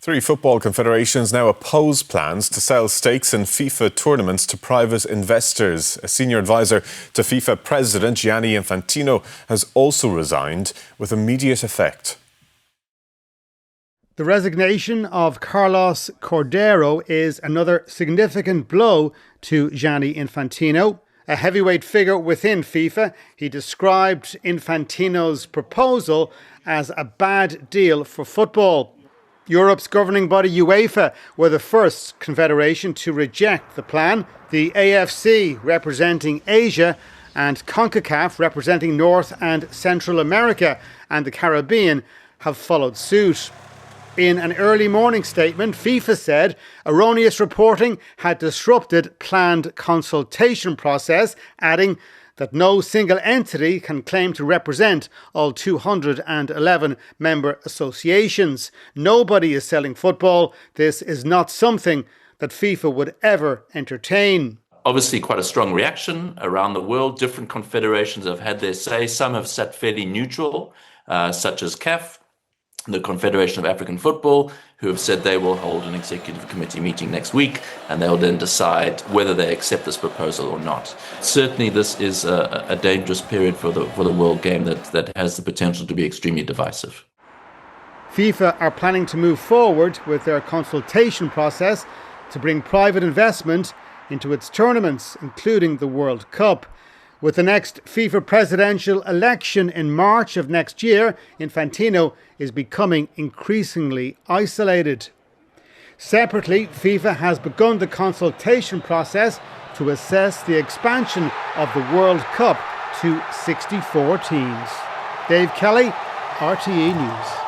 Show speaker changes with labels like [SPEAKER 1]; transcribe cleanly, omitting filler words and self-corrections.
[SPEAKER 1] Three football confederations now oppose plans to sell stakes in FIFA tournaments to private investors. A senior advisor to FIFA President Gianni Infantino has also resigned with immediate effect.
[SPEAKER 2] The resignation of Carlos Cordeiro is another significant blow to Gianni Infantino. A heavyweight figure within FIFA, he described Infantino's proposal as a bad deal for football. Europe's governing body UEFA were the first confederation to reject the plan. The AFC, representing Asia, and CONCACAF, representing North and Central America and the Caribbean, have followed suit. In an early morning statement, FIFA said erroneous reporting had disrupted planned consultation process, adding that no single entity can claim to represent all 211 member associations. Nobody is selling football. This is not something that FIFA would ever entertain.
[SPEAKER 3] Obviously quite a strong reaction around the world. Different confederations have had their say. Some have sat fairly neutral, such as CAF, the Confederation of African Football, who have said they will hold an executive committee meeting next week and they'll then decide whether they accept this proposal or not. Certainly this is a dangerous period for the world game that has the potential to be extremely divisive.
[SPEAKER 2] FIFA are planning to move forward with their consultation process to bring private investment into its tournaments, including the World Cup. With the next FIFA presidential election in March of next year, Infantino is becoming increasingly isolated. Separately, FIFA has begun the consultation process to assess the expansion of the World Cup to 64 teams. Dave Kelly, RTE News.